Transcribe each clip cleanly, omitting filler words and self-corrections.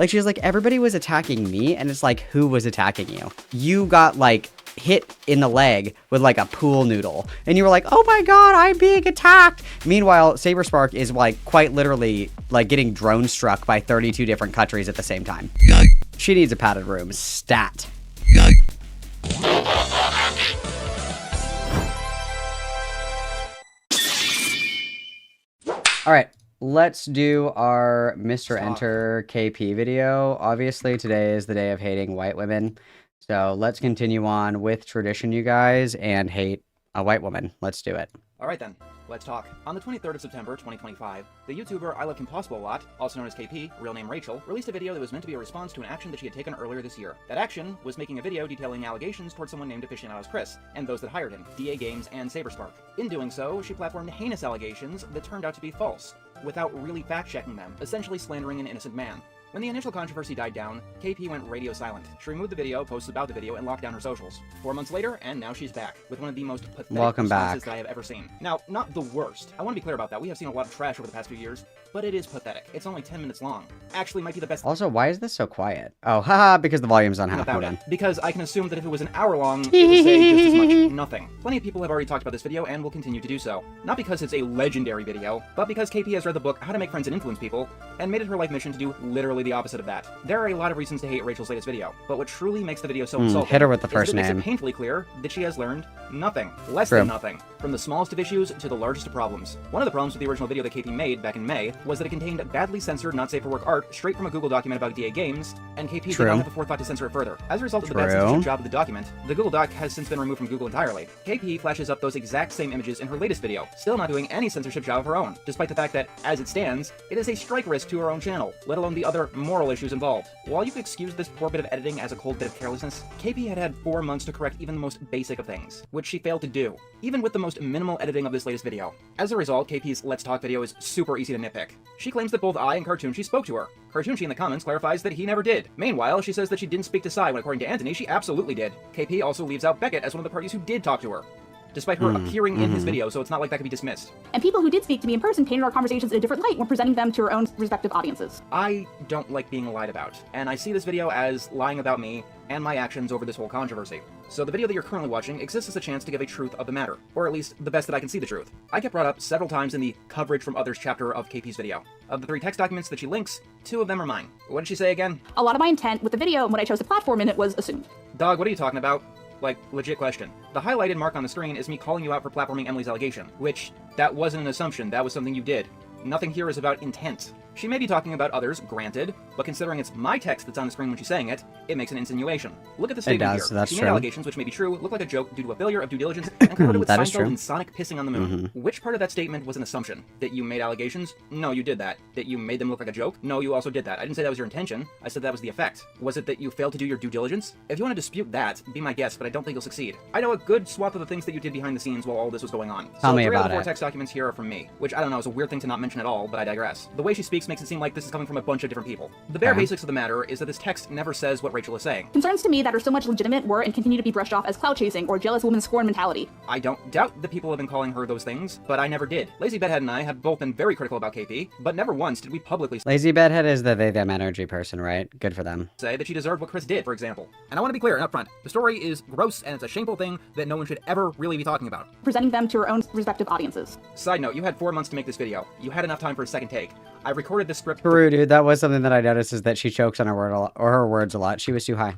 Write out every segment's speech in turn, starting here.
Like, she was like, everybody was attacking me, and it's like, who was attacking you? You got, like, hit in the leg with, like, a pool noodle, and you were like, oh my god, I'm being attacked! Meanwhile, Saberspark is, like, quite literally, like, getting drone struck by 32 different countries at the same time. She needs a padded room. Stat. Alright, let's do our Mr. Enter KP video. Obviously, today is the day of hating white women. So let's continue on with tradition, you guys, and hate a white woman. Let's do it. Alright then, let's talk. On the 23rd of September, 2025, the YouTuber IloveKP, also known as KP, real name Rachel, released a video that was meant to be a response to an action that she had taken earlier this year. That action was making a video detailing allegations towards someone named Aficionados Chris, and those that hired him, DA Games and Saberspark. In doing so, she platformed heinous allegations that turned out to be false, without really fact-checking them, essentially slandering an innocent man. When the initial controversy died down, KP went radio silent. She removed the video, posted about the video, and locked down her socials. 4 months later, and now she's back, with one of the most pathetic responses that I have ever seen. Now, not the worst. I want to be clear about that. We have seen a lot of trash over the past few years, but it is pathetic. It's only 10 minutes long. Actually, might be the best. Also, why is this so quiet? Oh, haha, because the volume's on half. About it. Because I can assume that if it was an hour long, it would say just as much nothing. Plenty of people have already talked about this video and will continue to do so. Not because it's a legendary video, but because KP has read the book How to Make Friends and Influence People, and made it her life mission to do literally the opposite of that. There are a lot of reasons to hate Rachel's latest video, but what truly makes the video so insulting hit her with the first is that it name. makes it painfully clear that she has learned nothing. Less than nothing. From the smallest of issues to the largest of problems. One of the problems with the original video that KP made back in May was that it contained badly censored, not safe for work art straight from a Google document about DA Games, and KP did not have the forethought to censor it further. As a result of the bad censorship job of the document, the Google Doc has since been removed from Google entirely. KP flashes up those exact same images in her latest video, still not doing any censorship job of her own, despite the fact that, as it stands, it is a strike risk to her own channel, let alone the other moral issues involved. While you could excuse this poor bit of editing as a cold bit of carelessness, KP had had 4 months to correct even the most basic of things, which she failed to do, even with the most minimal editing of this latest video. As a result, KP's Let's Talk video is super easy to nitpick. She claims that both I and Cartoonchi spoke to her. Cartoonchi in the comments clarifies that he never did. Meanwhile, she says that she didn't speak to Sai when, according to Anthony, she absolutely did. KP also leaves out Beckett as one of the parties who did talk to her, despite her appearing in his video, so it's not like that could be dismissed. And people who did speak to me in person painted our conversations in a different light when presenting them to her own respective audiences. I don't like being lied about, and I see this video as lying about me and my actions over this whole controversy. So the video that you're currently watching exists as a chance to give a truth of the matter, or at least the best that I can see the truth. I get brought up several times in the coverage from others chapter of KP's video. Of the 3 text documents that she links, 2 of them are mine. What did she say again? A lot of my intent with the video and what I chose to platform in it was assumed. Dog, what are you talking about? Like, legit question. The highlighted mark on the screen is me calling you out for platforming Emily's allegation, which, that wasn't an assumption, that was something you did. Nothing here is about intent. She may be talking about others, granted, but considering it's my text that's on the screen when she's saying it, it makes an insinuation. Look at the statement here. That's she made true. allegations which may be true, look like a joke due to a failure of due diligence, and covered it with Seinfeld and Sonic pissing on the moon. Which part of that statement was an assumption? That you made allegations? No, you did that. That you made them look like a joke? No, you also did that. I didn't say that was your intention. I said that was the effect. Was it that you failed to do your due diligence? If you want to dispute that, be my guest, but I don't think you'll succeed. I know a good swath of the things that you did behind the scenes while all this was going on. Tell me 3 about out of the 4 it. text documents here are from me, which I don't know is a weird thing to not mention at all, but I digress. The way she speaks makes it seem like this is coming from a bunch of different people. The bare basics of the matter is that this text never says what Rachel is saying. Concerns to me that are so much legitimate were and continue to be brushed off as clout chasing or jealous woman scorn mentality. I don't doubt that people have been calling her those things, but I never did. Lazy Bedhead and I have both been very critical about KP, but never once did we publicly Lazy Bedhead is the they them energy person, right? Good for them. say that she deserved what Chris did, for example. And I want to be clear and upfront. The story is gross and it's a shameful thing that no one should ever really be talking about. Presenting them to her own respective audiences. Side note, you had 4 months to make this video. You had enough time for a second take. I recorded this script True, dude. That was something that I noticed, is that she chokes on her word a lot, or her words a lot. She was too high.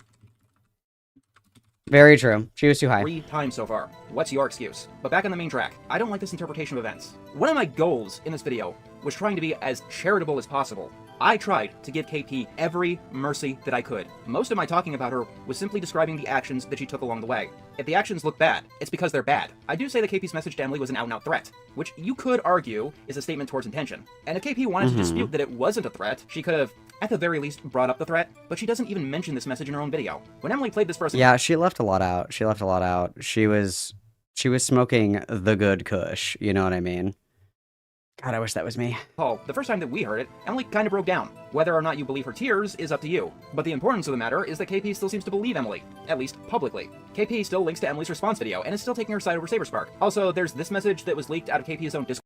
Very true. She was too high. 3 times so far. What's your excuse? But back on the main track, I don't like this interpretation of events. One of my goals in this video was trying to be as charitable as possible. I tried to give KP every mercy that I could. Most of my talking about her was simply describing the actions that she took along the way. If the actions look bad, it's because they're bad. I do say that KP's message to Emily was an out-and-out threat, which you could argue is a statement towards intention. And if KP wanted to dispute that it wasn't a threat, she could have, at the very least, brought up the threat, but she doesn't even mention this message in her own video. When Emily played this first... Yeah, she left a lot out. She left a lot out. She was smoking the good kush, you know what I mean? God, I wish that was me. Paul, the first time that we heard it, Emily kind of broke down. Whether or not you believe her tears is up to you. But the importance of the matter is that KP still seems to believe Emily, at least publicly. KP still links to Emily's response video, and is still taking her side over Saberspark. Also, there's this message that was leaked out of KP's own Discord.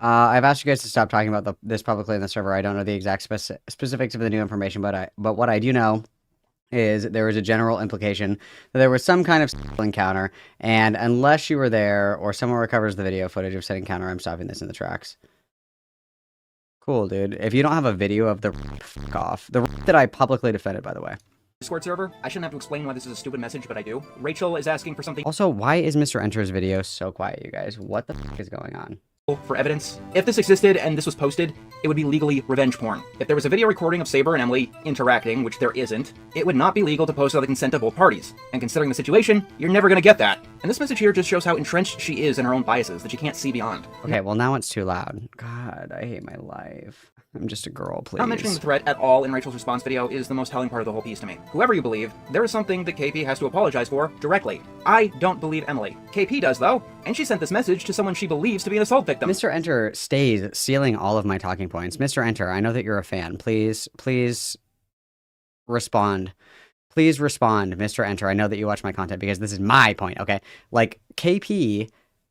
I've asked you guys to stop talking about this publicly in the server. I don't know the exact specifics of the new information, but what I do know is there was a general implication that there was some kind of sexual encounter, and unless you were there or someone recovers the video footage of said encounter, I'm stopping this in the tracks. Cool, dude. If you don't have a video of the fuck off. The that I publicly defended, by the way. Discord server. I shouldn't have to explain why this is a stupid message, but I do. Rachel is asking for something. Also, why is Mr. Enter's video so quiet, you guys? What the fuck is going on? For evidence. If this existed and this was posted, it would be legally revenge porn. If there was a video recording of Saber and Emily interacting, which there isn't, it would not be legal to post without the consent of both parties. And considering the situation, you're never gonna get that. And this message here just shows how entrenched she is in her own biases that she can't see beyond. Okay, well now it's too loud. God, I hate my life. I'm just a girl, please. Not mentioning the threat at all in Rachel's response video is the most telling part of the whole piece to me. Whoever you believe, there is something that KP has to apologize for directly. I don't believe Emily. KP does, though, and she sent this message to someone she believes to be an assault victim. Mr. Enter stays stealing all of my talking points. Mr. Enter, I know that you're a fan. Please respond. Please respond, Mr. Enter. I know that you watch my content because this is my point, okay? Like, KP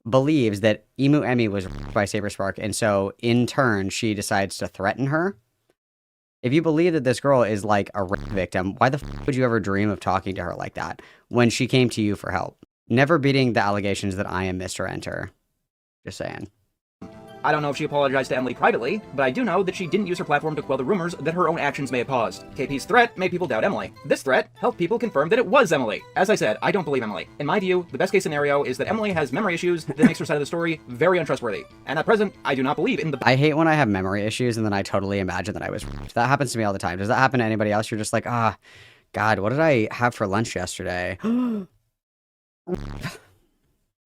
believes that Emu Emmy was raped by Saberspark, and so in turn she decides to threaten her. If you believe that this girl is like a rape victim, why the f would you ever dream of talking to her like that when she came to you for help? Never beating the allegations that I am Mr. Enter. Just saying. I don't know if she apologized to Emily privately, but I do know that she didn't use her platform to quell the rumors that her own actions may have caused. KP's threat made people doubt Emily. This threat helped people confirm that it was Emily. As I said, I don't believe Emily. In my view, the best case scenario is that Emily has memory issues that makes her side of the story very untrustworthy. And at present, I do not believe in the— I hate when I have memory issues and then I totally imagine that I was raped. That happens to me all the time. Does that happen to anybody else? You're just like, God, what did I have for lunch yesterday? I'm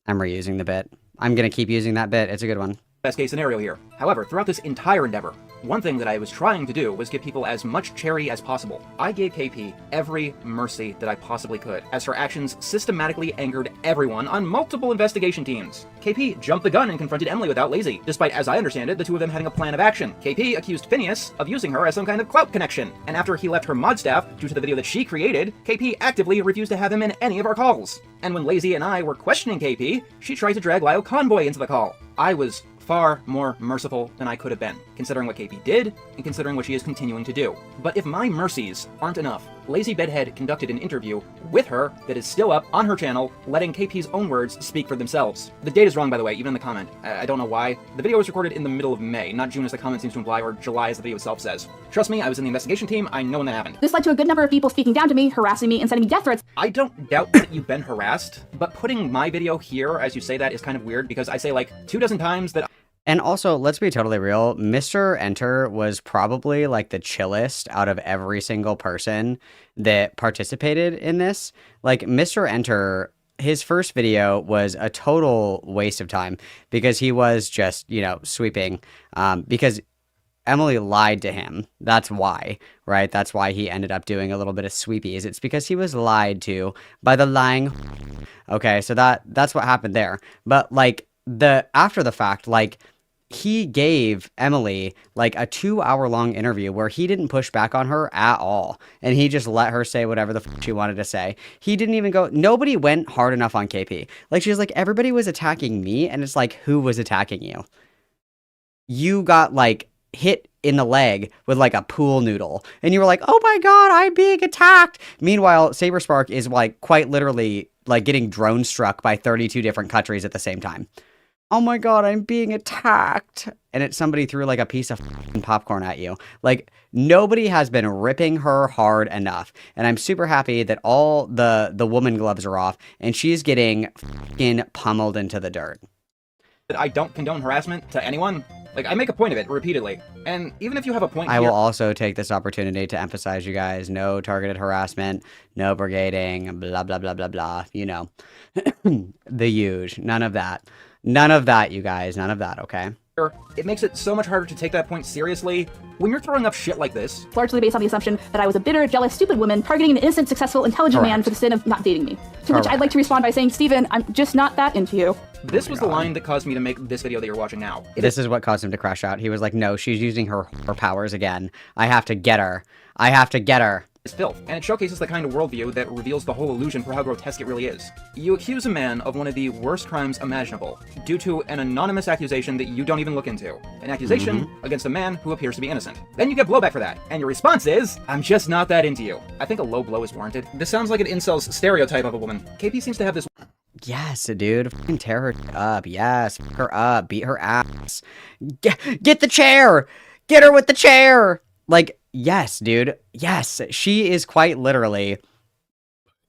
reusing the bit. I'm gonna keep using that bit. It's a good one. Best case scenario here. However, throughout this entire endeavor, one thing that I was trying to do was give people as much cherry as possible. I gave KP every mercy that I possibly could, as her actions systematically angered everyone on multiple investigation teams. KP jumped the gun and confronted Emily without lazy, despite, as I understand it, the two of them having a plan of action. KP accused Phineas of using her as some kind of clout connection, and after he left her mod staff due to the video that she created, KP actively refused to have him in any of our calls. And when Lazy and I were questioning KP, she tried to drag Lyle Convoy into the call. I was far more merciful than I could have been, considering what KP did, and considering what she is continuing to do. But if my mercies aren't enough, Lazy Bedhead conducted an interview with her that is still up on her channel, letting KP's own words speak for themselves. The date is wrong, by the way, even in the comment. I don't know why. The video was recorded in the middle of May, not June as the comment seems to imply, or July as the video itself says. Trust me, I was in the investigation team, I know when that happened. This led to a good number of people speaking down to me, harassing me, and sending me death threats. I don't doubt that you've been harassed, but putting my video here as you say that is kind of weird, because I say like 24 times that— And also, let's be totally real, Mr. Enter was probably like the chillest out of every single person that participated in this. Like, Mr. Enter, his first video was a total waste of time because he was just, you know, sweeping, because Emily lied to him. That's why, right? That's why he ended up doing a little bit of sweepies. It's because he was lied to by the lying. Okay, so that's what happened there. But like after the fact, like, he gave Emily like a 2-hour-long interview where he didn't push back on her at all. And he just let her say whatever the fuck she wanted to say. He didn't even go, nobody went hard enough on KP. Like, she was like, everybody was attacking me. And it's like, who was attacking you? You got like hit in the leg with like a pool noodle. And you were like, oh my God, I'm being attacked. Meanwhile, Saberspark is like quite literally like getting drone struck by 32 different countries at the same time. Oh my God, I'm being attacked. And it's somebody threw like a piece of popcorn at you. Like, nobody has been ripping her hard enough. And I'm super happy that all the woman gloves are off and she's getting fucking pummeled into the dirt. I don't condone harassment to anyone. Like, I make a point of it repeatedly. And even if you have a point I here— will also take this opportunity to emphasize, you guys, no targeted harassment, no brigading, blah, blah, blah, blah, blah. You know, the huge, none of that. None of that, you guys. None of that, okay? it makes it so much harder to take that point seriously when you're throwing up shit like this. Largely based on the assumption that I was a bitter, jealous, stupid woman targeting an innocent, successful, intelligent man for the sin of not dating me. To which I'd like to respond by saying, Steven, I'm just not that into you. This was the line that caused me to make this video that you're watching now. This is what caused him to crash out. He was like, no, she's using her powers again. I have to get her. I have to get her. is filth, and it showcases the kind of worldview that reveals the whole illusion for how grotesque it really is. You accuse a man of one of the worst crimes imaginable, due to an anonymous accusation that you don't even look into. An accusation against a man who appears to be innocent. Then you get blowback for that, and your response is, I'm just not that into you. I think a low blow is warranted. This sounds like an incel's stereotype of a woman. KP seems to have this. Yes, dude. Fucking tear her up. Yes, fuck her up. Beat her ass. Get the chair! Get her with the chair! Like, yes, dude. Yes, she is quite literally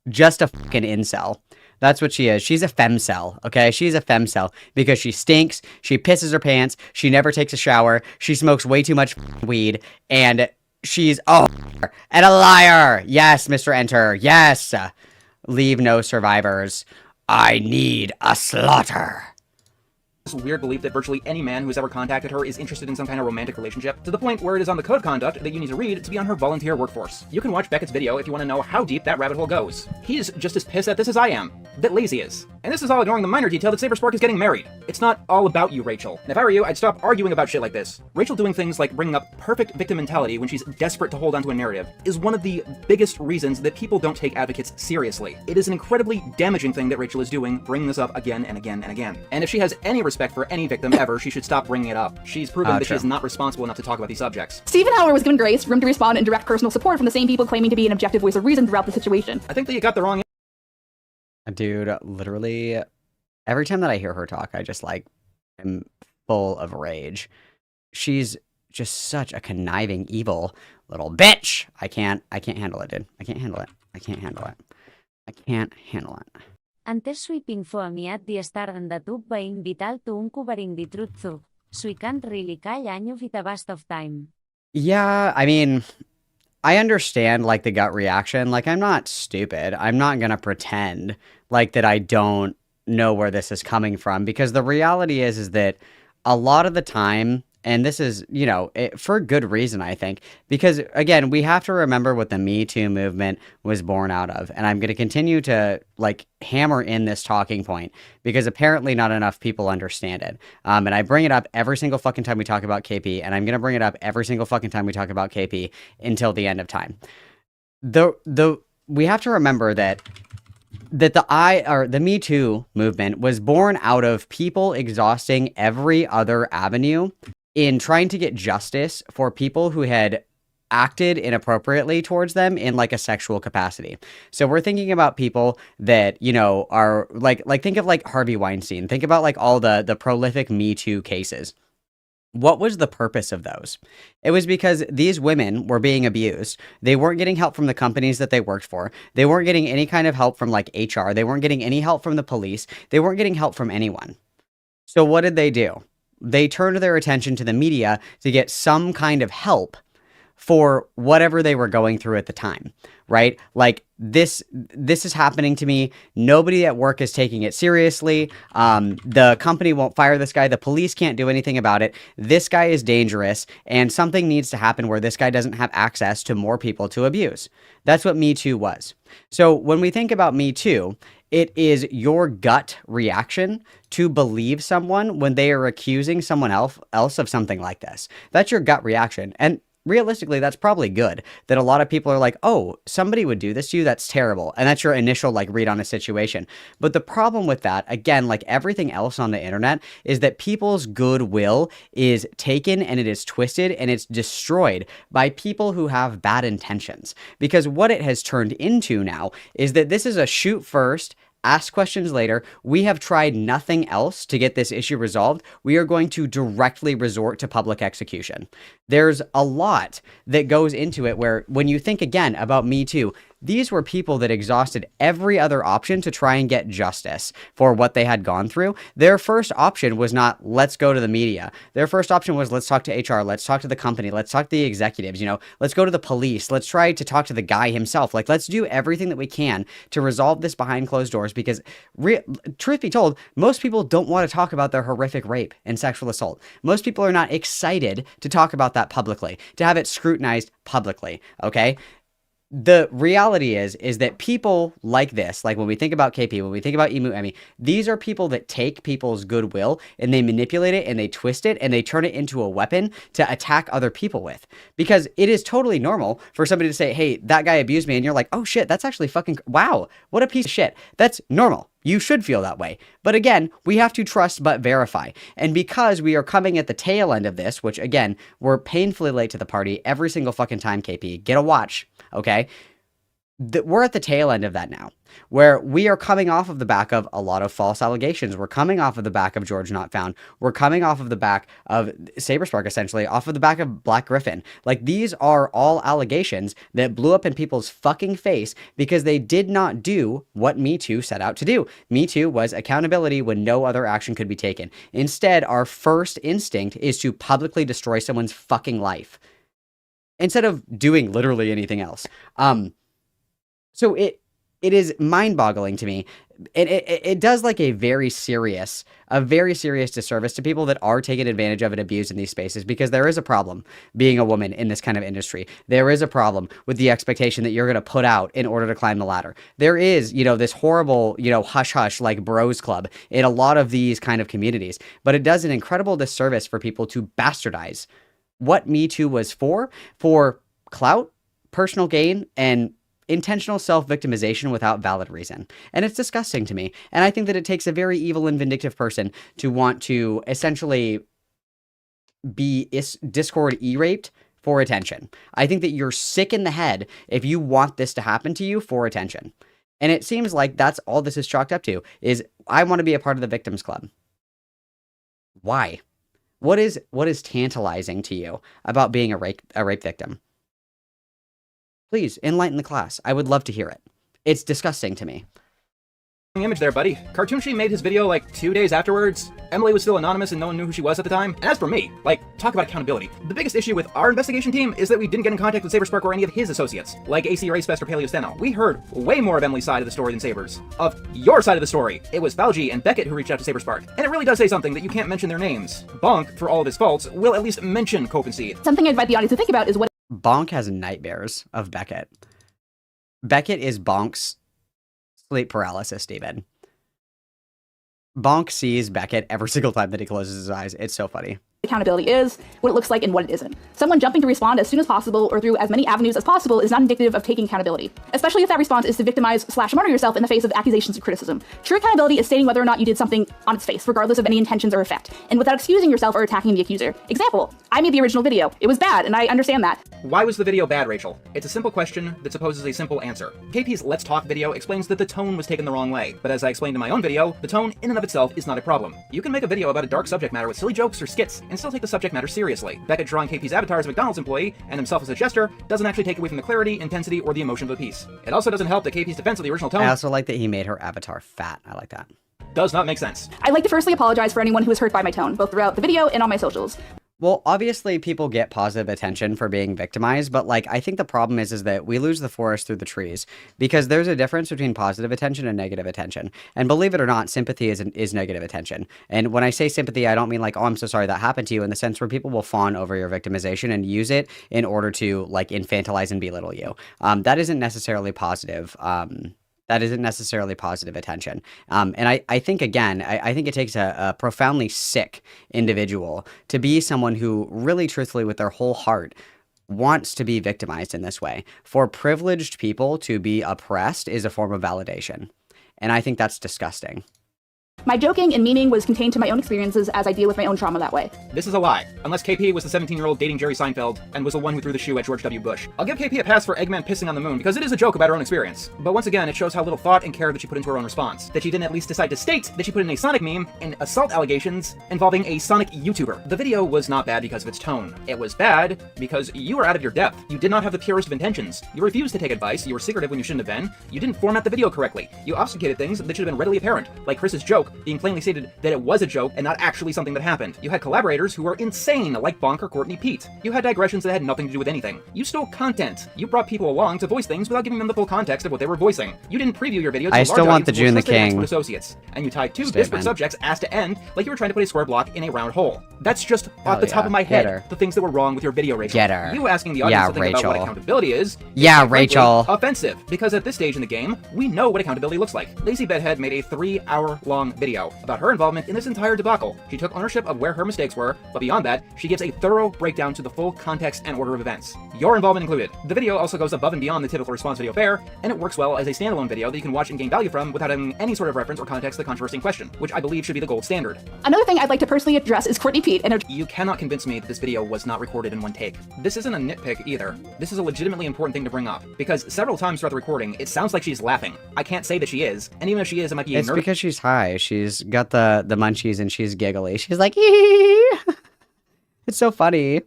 just a fucking incel. That's what she is. She's a femcel, okay? She's a femcel because she stinks, she pisses her pants, she never takes a shower, she smokes way too much weed, and she's and a liar. Yes, Mr. Enter. Yes. Leave no survivors. I need a slaughter. This weird belief that virtually any man who has ever contacted her is interested in some kind of romantic relationship, to the point where it is on the code of conduct that you need to read to be on her volunteer workforce. You can watch Beckett's video if you want to know how deep that rabbit hole goes. He's just as pissed at this as I am, that Lazy is. And this is all ignoring the minor detail that Saberspark is getting married. It's not all about you, Rachel. And if I were you, I'd stop arguing about shit like this. Rachel doing things like bringing up perfect victim mentality when she's desperate to hold onto a narrative is one of the biggest reasons that people don't take advocates seriously. It is an incredibly damaging thing that Rachel is doing, bringing this up again and again and again. And if she has any respect for any victim ever, she should stop bringing it up. She's proven that she is not responsible enough to talk about these subjects. Stephen, however, was given grace, room to respond, and direct personal support from the same people claiming to be an objective voice of reason throughout the situation. I think that you got the wrong. Dude, literally, every time that I hear her talk, I just, like, am full of rage. She's just such a conniving, evil little bitch. I can't handle it, dude. I can't handle it. I can't handle it. I can't handle it. Antes sweeping for me at the start and the tube being vital to uncovering the truth so we can't really call any of it a waste of time. Yeah, I mean, I understand, like, the gut reaction. Like, I'm not stupid. I'm not gonna pretend, like, that I don't know where this is coming from, because the reality is that a lot of the time, and this is, you know, for good reason, I think, because, again, we have to remember what the Me Too movement was born out of, and I'm going to continue to, like, hammer in this talking point, because apparently not enough people understand it, and I bring it up every single fucking time we talk about KP, and I'm going to bring it up every single fucking time we talk about KP until the end of time. We have to remember that the Me Too movement was born out of people exhausting every other avenue in trying to get justice for people who had acted inappropriately towards them in, like, a sexual capacity. So we're thinking about people that, you know, are like think of, like, Harvey Weinstein. Think about, like, all the prolific Me Too cases. What was the purpose of those? It was because these women were being abused. They weren't getting help from the companies that they worked for. They weren't getting any kind of help from, like, HR. They weren't getting any help from the police. They weren't getting help from anyone. So what did they do? They turned their attention to the media to get some kind of help for whatever they were going through at the time, right? Like, this is happening to me. Nobody at work is taking it seriously. The company won't fire this guy. The police can't do anything about it. This guy is dangerous, and something needs to happen where this guy doesn't have access to more people to abuse. That's what Me Too was. So when we think about Me Too, it is your gut reaction to believe someone when they are accusing someone else of something like this. That's your gut reaction. And realistically, that's probably good, that a lot of people are like, oh, somebody would do this to you, that's terrible. And that's your initial, like, read on a situation. But the problem with that, again, like everything else on the internet, is that people's goodwill is taken and it is twisted and it's destroyed by people who have bad intentions. Because what it has turned into now is that this is a shoot first, ask questions later. We have tried nothing else to get this issue resolved. We are going to directly resort to public execution. There's a lot that goes into it where, when you think again about Me Too, these were people that exhausted every other option to try and get justice for what they had gone through. Their first option was not, let's go to the media. Their first option was, let's talk to HR, let's talk to the company, let's talk to the executives, you know, let's go to the police, let's try to talk to the guy himself. Like, let's do everything that we can to resolve this behind closed doors, because truth be told, most people don't want to talk about their horrific rape and sexual assault. Most people are not excited to talk about that publicly, to have it scrutinized publicly, okay? the reality is that people like this, like when we think about KP, when we think about Emu Emmy, these are people that take people's goodwill and they manipulate it and they twist it and they turn it into a weapon to attack other people with. Because it is totally normal for somebody to say, hey, that guy abused me. And you're like, oh shit, that's actually fucking, wow, what a piece of shit. That's normal. You should feel that way. But again, we have to trust but verify. And because we are coming at the tail end of this, which again, we're painfully late to the party every single fucking time, KP, get a watch, okay? We're at the tail end of that now, where we are coming off of the back of a lot of false allegations. We're coming off of the back of George Not Found. We're coming off of the back of Saberspark, essentially, off of the back of Black Griffin. Like, these are all allegations that blew up in people's fucking face because they did not do what Me Too set out to do. Me Too was accountability when no other action could be taken. Instead, our first instinct is to publicly destroy someone's fucking life instead of doing literally anything else. So it is mind-boggling to me. It does like a very serious disservice to people that are taken advantage of and abused in these spaces, because there is a problem being a woman in this kind of industry. There is a problem with the expectation that you're going to put out in order to climb the ladder. There is, this horrible, hush-hush like bros club in a lot of these kind of communities, but it does an incredible disservice for people to bastardize what Me Too was for clout, personal gain, and intentional self-victimization without valid reason. And it's disgusting to me. And I think that it takes a very evil and vindictive person to want to essentially be Discord e-raped for attention. I think that you're sick in the head if you want this to happen to you for attention. And it seems like that's all this is chalked up to, is I want to be a part of the victims club. Why? What is tantalizing to you about being a rape victim? Please enlighten the class. I would love to hear it. It's disgusting to me. Image there, buddy. Cartoon She made his video like 2 days afterwards. Emily was still anonymous and no one knew who she was at the time. And as for me, talk about accountability. The biggest issue with our investigation team is that we didn't get in contact with Saberspark or any of his associates, like AC Racefest or Paleo Steno. We heard way more of Emily's side of the story than Saber's. Of your side of the story. It was Falgi and Beckett who reached out to Saberspark. And it really does say something that you can't mention their names. Bonk, for all of his faults, will at least mention Cope and Seed. Something I invite the audience to think about is what Bonk has nightmares of Beckett. Beckett is Bonk's sleep paralysis demon. Bonk sees Beckett every single time that he closes his eyes. It's so funny. accountability is, what it looks like, and what it isn't. Someone jumping to respond as soon as possible or through as many avenues as possible is not indicative of taking accountability, especially if that response is to victimize/murder yourself in the face of accusations and criticism. True accountability is stating whether or not you did something on its face, regardless of any intentions or effect, and without excusing yourself or attacking the accuser. Example, I made the original video. It was bad, and I understand that. Why was the video bad, Rachel? It's a simple question that supposes a simple answer. KP's Let's Talk video explains that the tone was taken the wrong way, but as I explained in my own video, the tone in and of itself is not a problem. You can make a video about a dark subject matter with silly jokes or skits and still take the subject matter seriously. Beckett drawing KP's avatar as a McDonald's employee and himself as a jester doesn't actually take away from the clarity, intensity, or the emotion of the piece. It also doesn't help that KP's defense of the original tone— I also like that he made her avatar fat. I like that. —does not make sense. I'd like to firstly apologize for anyone who was hurt by my tone, both throughout the video and on my socials. Well, obviously people get positive attention for being victimized, but like I think the problem is that we lose the forest through the trees, because there's a difference between positive attention and negative attention. And believe it or not, sympathy is negative attention. And when I say sympathy, I don't mean like, oh, I'm so sorry that happened to you, in the sense where people will fawn over your victimization and use it in order to like infantilize and belittle you. That isn't necessarily positive. That isn't necessarily positive attention. And I think, again, I think it takes a profoundly sick individual to be someone who really, truthfully, with their whole heart, wants to be victimized in this way. For privileged people to be oppressed is a form of validation. And I think that's disgusting. My joking and memeing was contained to my own experiences as I deal with my own trauma that way. This is a lie. Unless KP was the 17-year-old dating Jerry Seinfeld and was the one who threw the shoe at George W. Bush. I'll give KP a pass for Eggman pissing on the moon because it is a joke about her own experience. But once again, it shows how little thought and care that she put into her own response. That she didn't at least decide to state that she put in a Sonic meme and assault allegations involving a Sonic YouTuber. The video was not bad because of its tone. It was bad because you were out of your depth. You did not have the purest of intentions. You refused to take advice. You were secretive when you shouldn't have been. You didn't format the video correctly. You obfuscated things that should have been readily apparent, like Chris's joke joke, being plainly stated that it was a joke and not actually something that happened. You had collaborators who were insane, like Bonk or Courtney Pete. You had digressions that had nothing to do with anything. You stole content. You brought people along to voice things without giving them the full context of what they were voicing. You didn't preview your video to I a large still want the audience June the of trusted King expert associates. And you tied two statement. disparate subjects ass to end like you were trying to put a square block in a round hole. That's just Hell off the top yeah. of my Get head, her. the things that were wrong with your video, Rachel. Get her. You asking the audience Yeah, to think about what Rachel. accountability is Yeah, frankly, Rachel. offensive, because at this stage in the game, we know what accountability looks like. Lazy Bedhead made a 3-hour-long video about her involvement in this entire debacle. She took ownership of where her mistakes were, but beyond that, she gives a thorough breakdown to the full context and order of events, your involvement included. The video also goes above and beyond the typical response video fare, and it works well as a standalone video that you can watch and gain value from without having any sort of reference or context to the controversy in question, which I believe should be the gold standard. Another thing I'd like to personally address is Courtney Pete and her You cannot convince me that this video was not recorded in one take. This isn't a nitpick either. This is a legitimately important thing to bring up, because several times throughout the recording, it sounds like she's laughing. I can't say that she is, and even if she is, it might be a It's nervous because she's high. She's got the munchies and she's giggly. She's like, ee. It's so funny.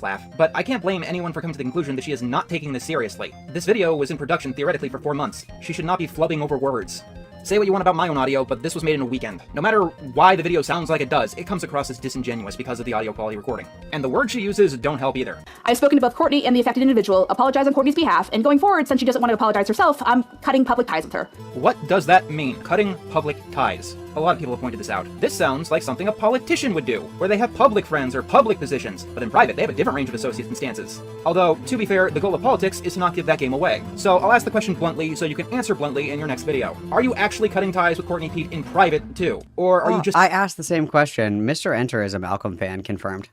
laugh, but I can't blame anyone for coming to the conclusion that she is not taking this seriously. This video was in production theoretically for 4 months. She should not be flubbing over words. Say what you want about my own audio, but this was made in a weekend. No matter why the video sounds like it does, it comes across as disingenuous because of the audio quality recording. And the words she uses don't help either. I've spoken to both Courtney and the affected individual, apologize on Courtney's behalf, and going forward, since she doesn't want to apologize herself, I'm cutting public ties with her. What does that mean? Cutting public ties. A lot of people have pointed this out. This sounds like something a politician would do, where they have public friends or public positions, but in private they have a different range of associates and stances. Although, to be fair, the goal of politics is to not give that game away. So I'll ask the question bluntly so you can answer bluntly in your next video. Are you actually cutting ties with Courtney Pete in private too? Or are you just I asked the same question. Mr. Enter is a Malcolm fan, confirmed.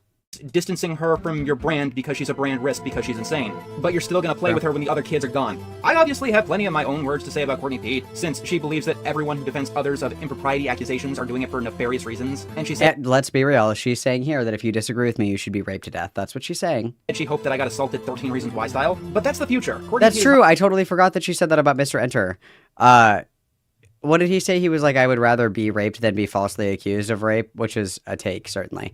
distancing her from your brand because she's a brand risk because she's insane, but you're still gonna play with her when the other kids are gone? I obviously have plenty of my own words to say about Courtney Pete, since she believes that everyone who defends others of impropriety accusations are doing it for nefarious reasons, and she said Let's be real. She's saying here that if you disagree with me, you should be raped to death. That's what she's saying. she hoped that I got assaulted 13 Reasons Why style, but that's the future. Courtney That's Pete is true. I totally forgot that she said that about Mr. Enter. What did he say? He was like, I would rather be raped than be falsely accused of rape, which is a take, certainly.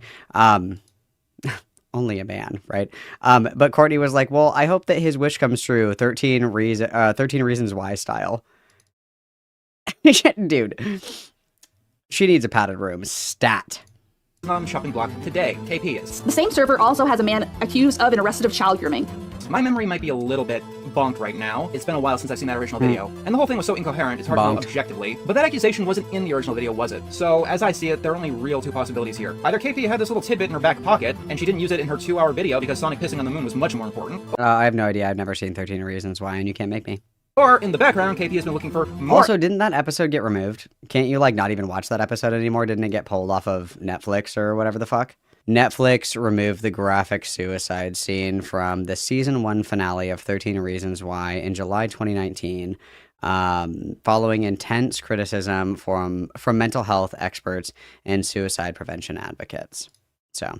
Only a man, right? But Courtney was like, well, I hope that his wish comes true. 13 Reasons Why style. Dude. She needs a padded room. Stat. on shopping block today. KP is. The same server also has a man accused of and arrested of child grooming. My memory might be a little bit bonked right now. It's been a while since I've seen that original video, and the whole thing was so incoherent, it's hard to know objectively. But that accusation wasn't in the original video, was it? So, as I see it, there are only real two possibilities here. Either KP had this little tidbit in her back pocket, and she didn't use it in her 2-hour video because Sonic pissing on the moon was much more important. I have no idea. I've never seen 13 Reasons Why, and you can't make me. Or, in the background, KP has been looking for more. Also, didn't that episode get removed? Can't you, like, not even watch that episode anymore? Didn't it get pulled off of Netflix or whatever the fuck? Netflix removed the graphic suicide scene from the season 1 finale of 13 Reasons Why in July 2019, following intense criticism from mental health experts and suicide prevention advocates. So,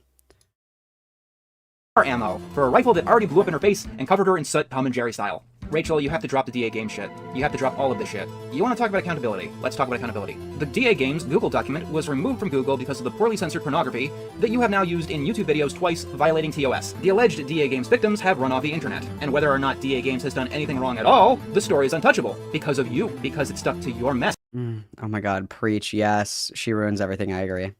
ammo for a rifle that already blew up in her face and covered her in soot, Tom and Jerry style. Rachel, you have to drop the DA game shit. You have to drop all of this shit. You want to talk about accountability? Let's talk about accountability. The DA Games Google document was removed from Google because of the poorly censored pornography that you have now used in YouTube videos twice, violating TOS. The alleged DA Games victims have run off the internet, and whether or not DA Games has done anything wrong at all, the story is untouchable because of you, because it stuck to your mess. oh my god, preach, yes, she ruins everything, I agree.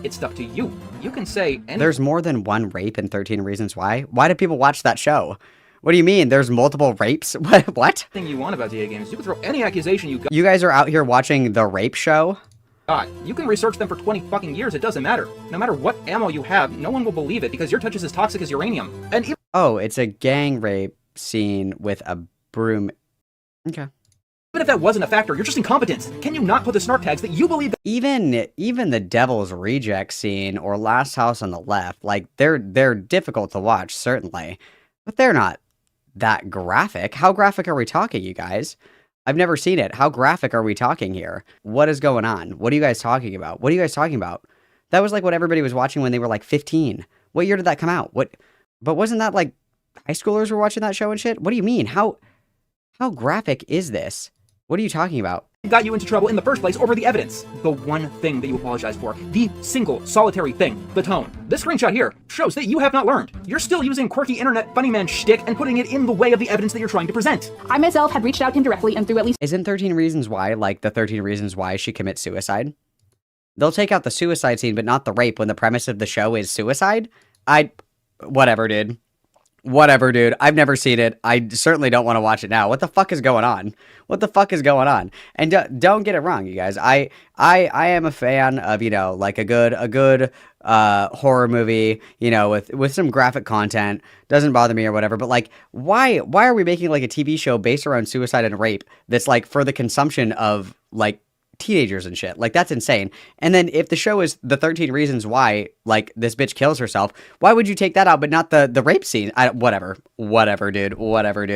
It's stuck to you. You can say anything. There's more than one rape in 13 Reasons Why? Why do people watch that show? What do you mean? There's multiple rapes? What? You want about DA Games. You can throw any accusation you got. You guys are out here watching the rape show? You can research them for 20 fucking years, it doesn't matter. No matter what ammo you have, no one will believe it because your touch is as toxic as uranium. And even it's a gang rape scene with a broom. Okay. if that wasn't a factor, you're just incompetent. Can you not put the snark tags that you believe that Even the Devil's Reject scene or Last House on the Left, like they're difficult to watch, certainly, but they're not that graphic. How graphic are we talking, you guys? I've never seen it. How graphic are we talking here? What is going on? What are you guys talking about? What are you guys talking about? That was like what everybody was watching when they were like 15. What year did that come out? But wasn't that like high schoolers were watching that show and shit? What do you mean? How graphic is this? What are you talking about? got you into trouble in the first place over the evidence. The one thing that you apologize for. The single, solitary thing. The tone. This screenshot here shows that you have not learned. You're still using quirky internet funny man shtick and putting it in the way of the evidence that you're trying to present. I myself had reached out to him directly and through at least Isn't 13 Reasons Why like the 13 Reasons Why she commits suicide? They'll take out the suicide scene, but not the rape when the premise of the show is suicide. Whatever, dude. Whatever, dude. I've never seen it. I certainly don't want to watch it now. What the fuck is going on? What the fuck is going on? And don't get it wrong, you guys. I am a fan of, you know, like a good horror movie, you know, with some graphic content. Doesn't bother me or whatever. But like, why are we making like a TV show based around suicide and rape that's like for the consumption of like teenagers and shit? Like, that's insane. And then if the show is the 13 reasons why like this bitch kills herself, why would you take that out but not the rape scene? Whatever dude,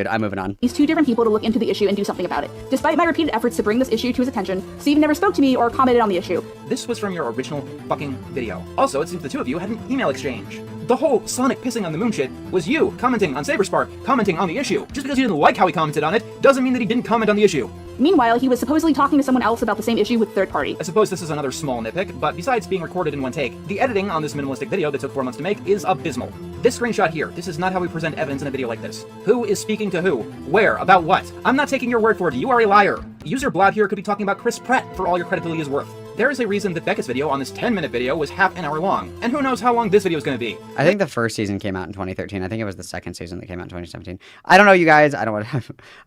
I'm moving on. These two different people to look into the issue and do something about it. Despite my repeated efforts to bring this issue to his attention, Steve never spoke to me or commented on the issue. This was from your original fucking video. Also, it seems the two of you had an email exchange. The whole Sonic pissing on the moon shit was you commenting on Saberspark, commenting on the issue. Just because you didn't like how he commented on it doesn't mean that he didn't comment on the issue. Meanwhile, he was supposedly talking to someone else about the same issue with third party. I suppose this is another small nitpick, but besides being recorded in one take, the editing on this minimalistic video that took 4 months to make is abysmal. This screenshot here, this is not how we present evidence in a video like this. Who is speaking to who? Where? About what? I'm not taking your word for it, you are a liar. User Blab here could be talking about Chris Pratt for all your credibility is worth. There is a reason that Becca's video on this 10-minute video was half an hour long, and who knows how long this video is going to be. I think the first season came out in 2013. I think it was the second season that came out in 2017. I don't know, you guys. I don't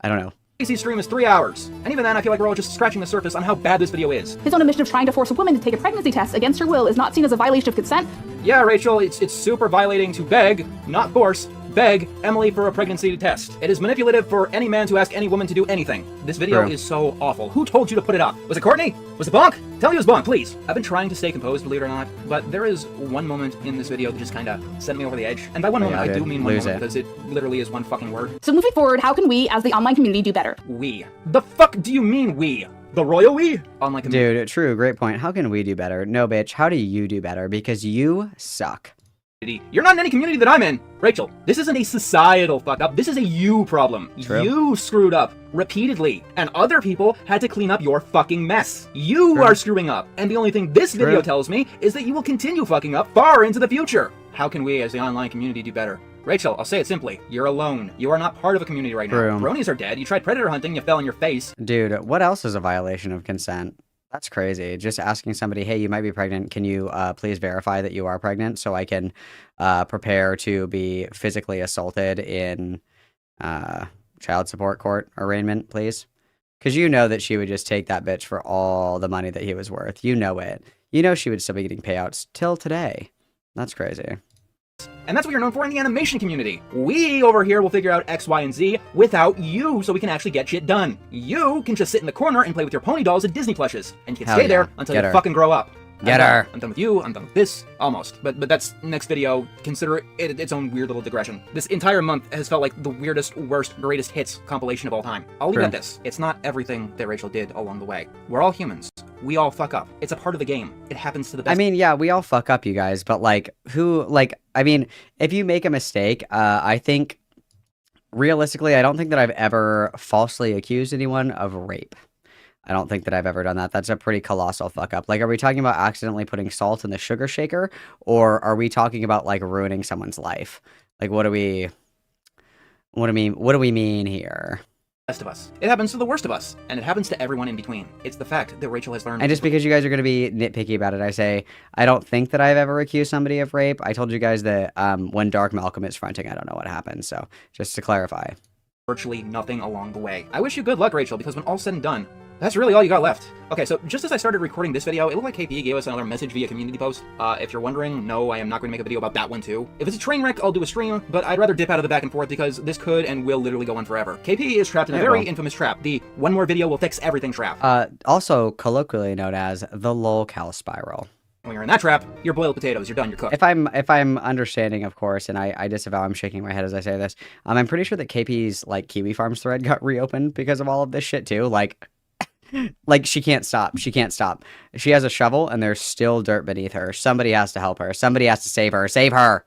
know. Casey's stream is 3 hours, and even then I feel like we're all just scratching the surface on how bad this video is. His own admission of trying to force a woman to take a pregnancy test against her will is not seen as a violation of consent. Yeah, Rachel, it's super violating to beg, not force, beg Emily for a pregnancy test. It is manipulative for any man to ask any woman to do anything. This video is so awful. Who told you to put it up? Was it Courtney? Was it Bonk? Tell me it was Bonk, please. I've been trying to stay composed, believe it or not, but there is one moment in this video that just kinda sent me over the edge. And by one moment, I do mean one moment, because it literally is one fucking word. So moving forward, how can we, as the online community, do better? We. The fuck do you mean we? The royal we? Online community. Dude, true, great point. How can we do better? No, bitch, how do you do better? Because you suck. You're not in any community that I'm in. Rachel, this isn't a societal fuck up. This is a you problem. True. You screwed up repeatedly, and other people had to clean up your fucking mess. You are screwing up, and the only thing this video tells me is that you will continue fucking up far into the future. How can we as the online community do better? Rachel, I'll say it simply. You're alone. You are not part of a community right now. Bronies are dead. You tried predator hunting, you fell on your face. Dude, what else is a violation of consent? That's crazy. Just asking somebody, hey, you might be pregnant. Can you please verify that you are pregnant so I can prepare to be physically assaulted in child support court arraignment, please? Because you know that she would just take that bitch for all the money that he was worth. You know it. You know she would still be getting payouts till today. That's crazy. And that's what you're known for in the animation community. We over here will figure out X, Y, and Z without you so we can actually get shit done. You can just sit in the corner and play with your pony dolls and Disney plushes. And you can stay there until you fucking grow up. Get her. I'm done with you, I'm done with this, almost. But that's next video. Consider it its own weird little digression. This entire month has felt like the weirdest, worst, greatest hits compilation of all time. I'll leave it at this. It's not everything that Rachel did along the way. We're all humans. We all fuck up. It's a part of the game. It happens to the best. I mean, yeah, we all fuck up, you guys, but if you make a mistake, I think, realistically, I don't think that I've ever falsely accused anyone of rape. I don't think that I've ever done that. That's a pretty colossal fuck up. Like, are we talking about accidentally putting salt in the sugar shaker? Or are we talking about, like, ruining someone's life? Like, what do we mean here? Best of us. It happens to the worst of us, and it happens to everyone in between. It's the fact that Rachel has learned. And just because you guys are going to be nitpicky about it, I say, I don't think that I've ever accused somebody of rape. I told you guys that when Dark Malcolm is fronting, I don't know what happened. So, just to clarify. Virtually nothing along the way. I wish you good luck, Rachel, because when all's said and done, that's really all you got left. Okay, so just as I started recording this video, it looked like KP gave us another message via community post. If you're wondering, no, I am not going to make a video about that one too. If it's a train wreck, I'll do a stream, but I'd rather dip out of the back and forth because this could and will literally go on forever. KP is trapped in a very infamous trap, the one more video will fix everything trap. Also colloquially known as the lolcow spiral. When you're in that trap, you're boiled potatoes, you're done, you're cooked. If I'm understanding, of course, and I disavow, I'm shaking my head as I say this, I'm pretty sure that KP's, like, Kiwi Farms thread got reopened because of all of this shit, too. Like, she can't stop. She can't stop. She has a shovel, and there's still dirt beneath her. Somebody has to help her. Somebody has to save her. Save her!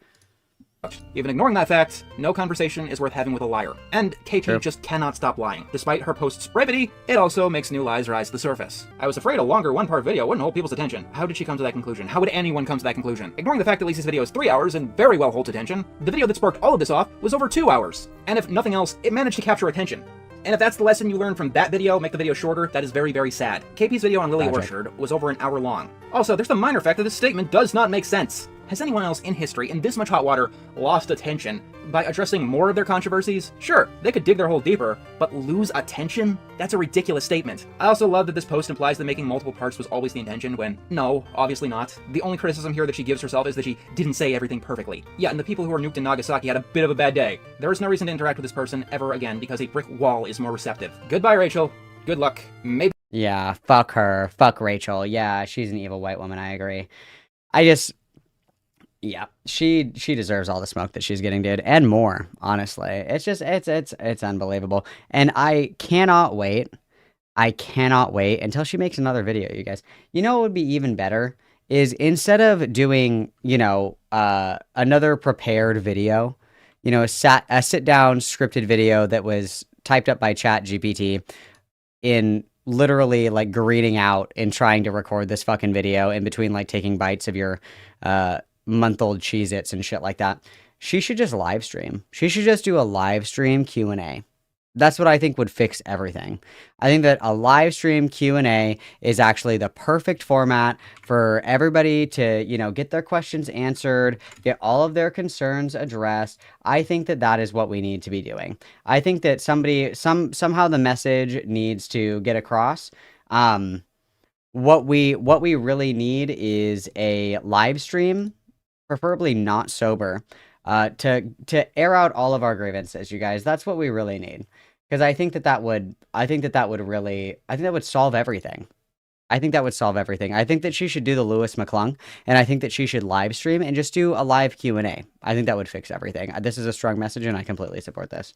Even ignoring that fact, no conversation is worth having with a liar. And KP just cannot stop lying. Despite her post's brevity, it also makes new lies rise to the surface. I was afraid a longer one-part video wouldn't hold people's attention. How did she come to that conclusion? How would anyone come to that conclusion? Ignoring the fact that Lisa's video is 3 hours and very well holds attention, the video that sparked all of this off was over 2 hours. And if nothing else, it managed to capture attention. And if that's the lesson you learned from that video, make the video shorter, that is very, very sad. KP's video on Lily Tragic. Orchard was over an hour long. Also, there's the minor fact that this statement does not make sense. Has anyone else in history, in this much hot water, lost attention by addressing more of their controversies? Sure, they could dig their hole deeper, but lose attention? That's a ridiculous statement. I also love that this post implies that making multiple parts was always the intention when, no, obviously not. The only criticism here that she gives herself is that she didn't say everything perfectly. Yeah, and the people who were nuked in Nagasaki had a bit of a bad day. There is no reason to interact with this person ever again because a brick wall is more receptive. Goodbye, Rachel. Good luck. Maybe. Yeah, fuck her. Fuck Rachel. Yeah, she's an evil white woman, I agree. Yeah, she deserves all the smoke that she's getting, dude, and more, honestly. It's just, it's unbelievable. And I cannot wait until she makes another video, you guys. You know what would be even better is instead of doing, you know, another prepared video, you know, a sit-down scripted video that was typed up by ChatGPT in literally, like, greeting out and trying to record this fucking video in between, like, taking bites of your, month-old Cheez-Its and shit like that. She should just live stream. She should just do a live stream Q&A. That's what I think would fix everything. I think that a live stream Q&A is actually the perfect format for everybody to, you know, get their questions answered, get all of their concerns addressed. I think that that is what we need to be doing. I think that somehow the message needs to get across. What we really need is a live stream, preferably not sober, to air out all of our grievances, you guys. That's what we really need. Because I think that would solve everything. I think that would solve everything. I think that she should do the Lewis McClung, and I think that she should live stream and just do a live Q&A. I think that would fix everything. This is a strong message, and I completely support this.